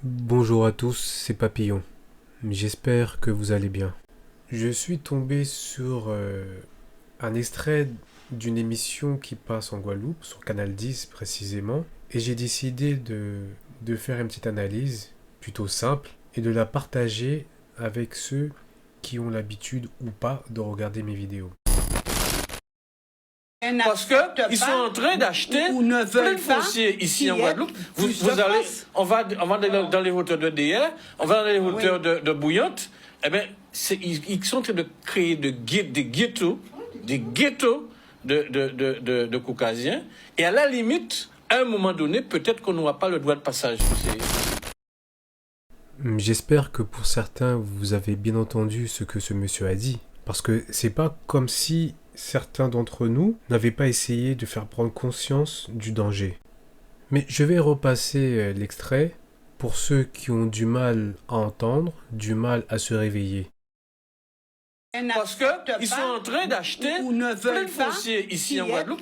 Bonjour à tous, c'est Papillon. J'espère que vous allez bien. Je suis tombé sur un extrait d'une émission qui passe en Guadeloupe, sur Canal 10 précisément, et j'ai décidé de faire une petite analyse plutôt simple et de la partager avec ceux qui ont l'habitude ou pas de regarder mes vidéos. Parce qu'ils sont en train d'acheter plein de fonciers ici en Guadeloupe. On va dans les hauteurs de DR, on va dans les hauteurs de Bouillante. Eh bien, ils sont en train de créer des ghettos de Caucasiens. Et à la limite, à un moment donné, peut-être qu'on n'aura pas le droit de passage. J'espère que pour certains, vous avez bien entendu ce que ce monsieur a dit. Parce que c'est pas comme si certains d'entre nous n'avaient pas essayé de faire prendre conscience du danger. Mais je vais repasser l'extrait pour ceux qui ont du mal à entendre, du mal à se réveiller. Parce qu'ils sont en train d'acheter plein de fonciers ici en Guadeloupe.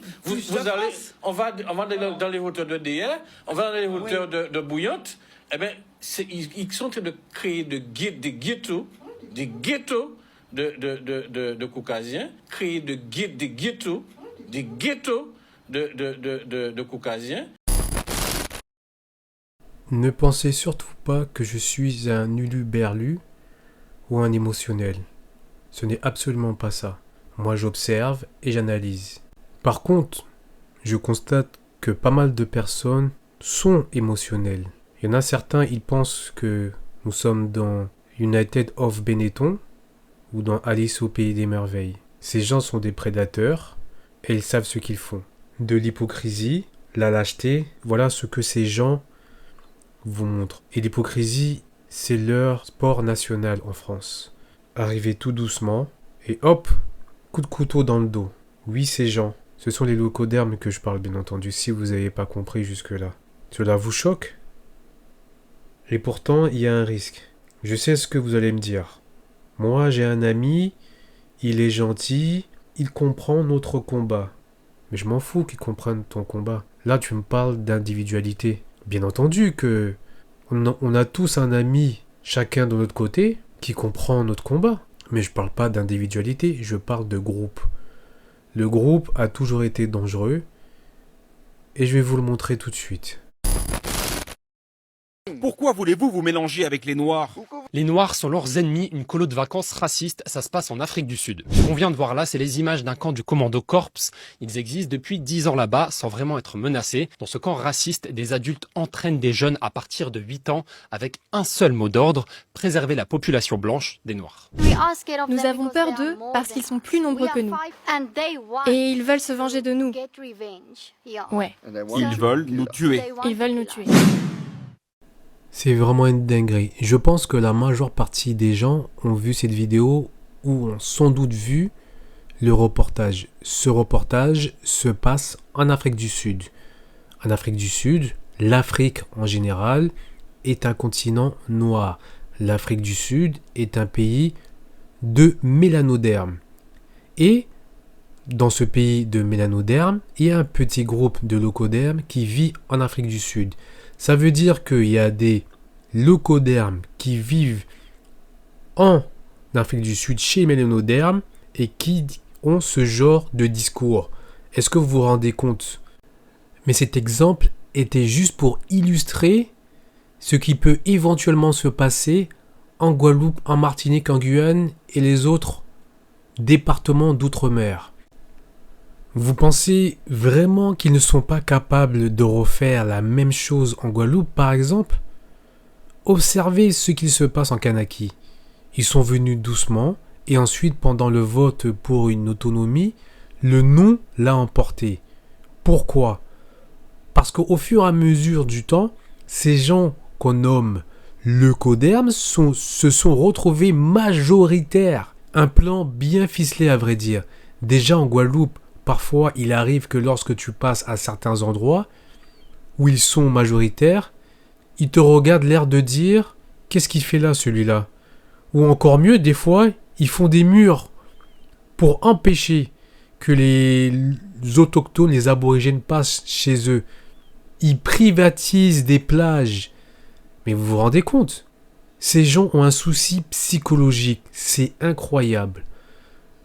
On va dans les hauteurs de DR, on va dans les hauteurs de Bouillante. Eh bien, ils sont en train de créer des ghettos de Caucasiens, créer des ghettos de Caucasiens. Ne pensez surtout pas que je suis un uluberlu ou un émotionnel. Ce n'est absolument pas ça. Moi, j'observe et j'analyse. Par contre, je constate que pas mal de personnes sont émotionnelles. Il y en a certains, ils pensent que nous sommes dans United of Benetton ou dans Alice au Pays des Merveilles. Ces gens sont des prédateurs et ils savent ce qu'ils font. De l'hypocrisie, la lâcheté, voilà ce que ces gens vous montrent. Et l'hypocrisie, c'est leur sport national en France. Arrivez tout doucement et hop, coup de couteau dans le dos. Oui, ces gens, ce sont les locodermes que je parle bien entendu, si vous n'avez pas compris jusque-là. Cela vous choque? Et pourtant, il y a un risque. Je sais ce que vous allez me dire. Moi, j'ai un ami, il est gentil, il comprend notre combat. Mais je m'en fous qu'il comprenne ton combat. Là, tu me parles d'individualité. Bien entendu que on a tous un ami, chacun de notre côté, qui comprend notre combat. Mais je parle pas d'individualité, je parle de groupe. Le groupe a toujours été dangereux, et je vais vous le montrer tout de suite. Pourquoi voulez-vous vous mélanger avec les Noirs? Les Noirs sont leurs ennemis, une colo de vacances raciste, ça se passe en Afrique du Sud. Ce qu'on vient de voir là, c'est les images d'un camp du Commando Corps. Ils existent depuis 10 ans là-bas, sans vraiment être menacés. Dans ce camp raciste, des adultes entraînent des jeunes à partir de 8 ans avec un seul mot d'ordre, préserver la population blanche des Noirs. Nous avons peur d'eux parce qu'ils sont plus nombreux que nous. Et ils veulent se venger de nous. Ouais, Ils veulent nous tuer. ils veulent nous tuer. C'est vraiment une dinguerie. Je pense que la majeure partie des gens ont vu cette vidéo ou ont sans doute vu le reportage. Ce reportage se passe en Afrique du Sud. En Afrique du Sud, l'Afrique en général est un continent noir. L'Afrique du Sud est un pays de mélanodermes. Et dans ce pays de mélanodermes, il y a un petit groupe de locodermes qui vit en Afrique du Sud. Ça veut dire qu'il y a des locodermes qui vivent en Afrique du Sud chez les mélanodermes et qui ont ce genre de discours. Est-ce que vous vous rendez compte? Mais cet exemple était juste pour illustrer ce qui peut éventuellement se passer en Guadeloupe, en Martinique, en Guyane et les autres départements d'outre-mer. Vous pensez vraiment qu'ils ne sont pas capables de refaire la même chose en Guadeloupe, par exemple? Observez ce qu'il se passe en Kanaki. Ils sont venus doucement et ensuite, pendant le vote pour une autonomie, le non l'a emporté. Pourquoi? Parce qu'au fur et à mesure du temps, ces gens qu'on nomme leucodermes se sont retrouvés majoritaires. Un plan bien ficelé à vrai dire. Déjà en Guadeloupe, parfois, il arrive que lorsque tu passes à certains endroits où ils sont majoritaires, ils te regardent l'air de dire « Qu'est-ce qu'il fait là, celui-là ?» Ou encore mieux, des fois, ils font des murs pour empêcher que les autochtones, les aborigènes passent chez eux. Ils privatisent des plages. Mais vous vous rendez compte? Ces gens ont un souci psychologique, c'est incroyable.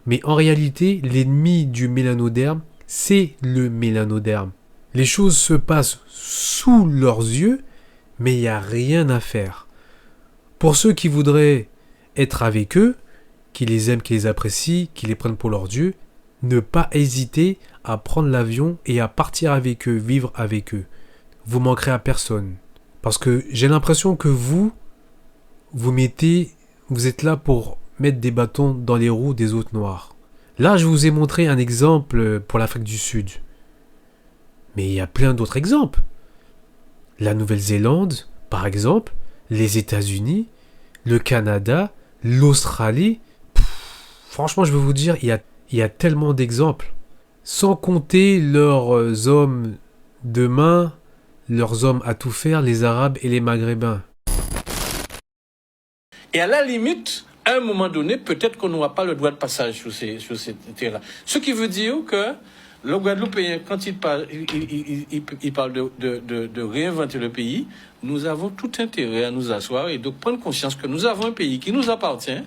Mais en réalité, l'ennemi du mélanoderme, c'est le mélanoderme. Les choses se passent sous leurs yeux, mais il n'y a rien à faire. Pour ceux qui voudraient être avec eux, qui les aiment, qui les apprécient, qui les prennent pour leur Dieu, ne pas hésiter à prendre l'avion et à partir avec eux, vivre avec eux. Vous manquerez à personne. Parce que j'ai l'impression que vous êtes là pour mettre des bâtons dans les roues des autres noirs. Là, je vous ai montré un exemple pour l'Afrique du Sud. Mais il y a plein d'autres exemples. La Nouvelle-Zélande, par exemple, les États-Unis, le Canada, l'Australie. Franchement, je veux vous dire, il y a tellement d'exemples. Sans compter leurs hommes de main, leurs hommes à tout faire, les Arabes et les Maghrébins. Et à la limite, à un moment donné, peut-être qu'on n'aura pas le droit de passage sur ces terres-là. Ce qui veut dire que le Guadeloupéen, quand il parle de réinventer le pays, nous avons tout intérêt à nous asseoir et de prendre conscience que nous avons un pays qui nous appartient,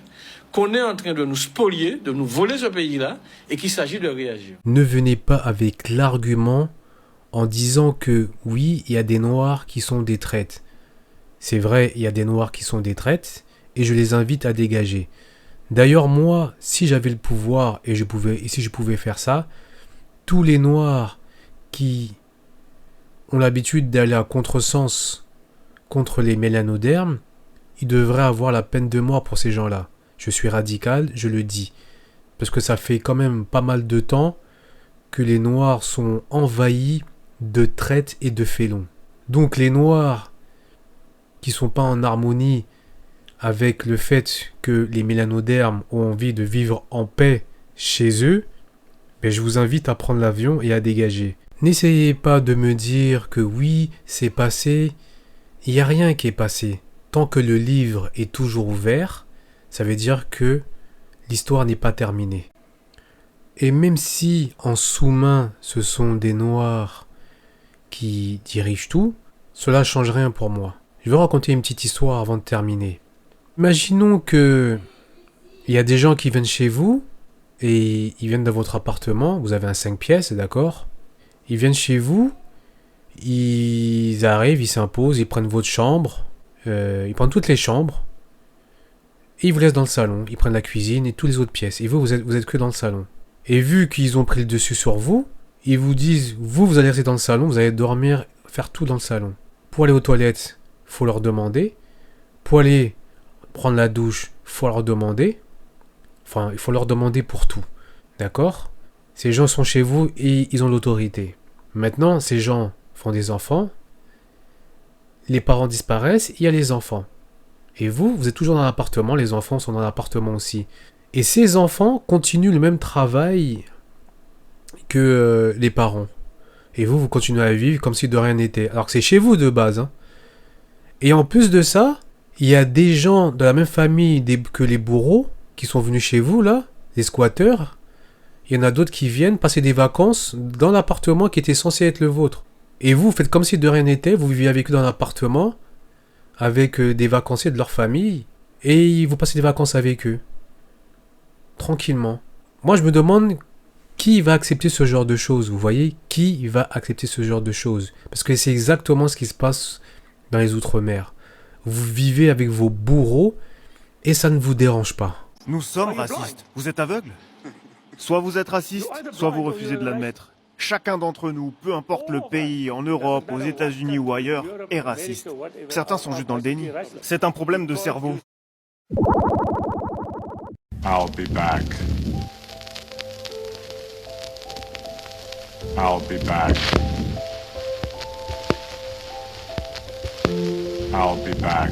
qu'on est en train de nous spolier, de nous voler ce pays-là, et qu'il s'agit de réagir. Ne venez pas avec l'argument en disant que oui, il y a des Noirs qui sont des traites. C'est vrai, il y a des Noirs qui sont des traites, et je les invite à dégager. D'ailleurs, moi, si j'avais le pouvoir et si je pouvais faire ça, tous les Noirs qui ont l'habitude d'aller à contresens contre les mélanodermes, ils devraient avoir la peine de mort pour ces gens-là. Je suis radical, je le dis. Parce que ça fait quand même pas mal de temps que les Noirs sont envahis de traites et de félons. Donc les Noirs qui sont pas en harmonie avec le fait que les mélanodermes ont envie de vivre en paix chez eux, ben je vous invite à prendre l'avion et à dégager. N'essayez pas de me dire que oui, c'est passé. Il n'y a rien qui est passé. Tant que le livre est toujours ouvert, ça veut dire que l'histoire n'est pas terminée. Et même si en sous-main ce sont des Noirs qui dirigent tout, cela ne change rien pour moi. Je vais raconter une petite histoire avant de terminer. Imaginons que il y a des gens qui viennent chez vous et ils viennent dans votre appartement, vous avez un 5 pièces, d'accord? Ils viennent chez vous, ils arrivent, ils s'imposent, ils prennent votre chambre, ils prennent toutes les chambres, et ils vous laissent dans le salon, ils prennent la cuisine et toutes les autres pièces, et vous êtes que dans le salon. Et vu qu'ils ont pris le dessus sur vous, ils vous disent, vous allez rester dans le salon, vous allez dormir, faire tout dans le salon. Pour aller aux toilettes, il faut leur demander. Pour aller prendre la douche, il faut leur demander. Enfin, il faut leur demander pour tout. D'accord? Ces gens sont chez vous et ils ont l'autorité. Maintenant, ces gens font des enfants. Les parents disparaissent, il y a les enfants. Et vous êtes toujours dans l'appartement, les enfants sont dans l'appartement aussi. Et ces enfants continuent le même travail que les parents. Et vous continuez à vivre comme si de rien n'était. Alors que c'est chez vous de base. Hein. Et en plus de ça, il y a des gens de la même famille que les bourreaux qui sont venus chez vous, là, les squatteurs. Il y en a d'autres qui viennent passer des vacances dans l'appartement qui était censé être le vôtre. Et vous faites comme si de rien n'était, vous vivez avec eux dans l'appartement, avec des vacanciers de leur famille, et vous passez des vacances avec eux. Tranquillement. Moi, je me demande qui va accepter ce genre de choses, vous voyez? Qui va accepter ce genre de choses? Parce que c'est exactement ce qui se passe dans les Outre-mer. Vous vivez avec vos bourreaux, et ça ne vous dérange pas. Nous sommes racistes. Vous êtes aveugles? Soit vous êtes raciste, soit vous refusez de l'admettre. Chacun d'entre nous, peu importe le pays, en Europe, aux États-Unis ou ailleurs, est raciste. Certains sont juste dans le déni. C'est un problème de cerveau. I'll be back. I'll be back. I'll be back.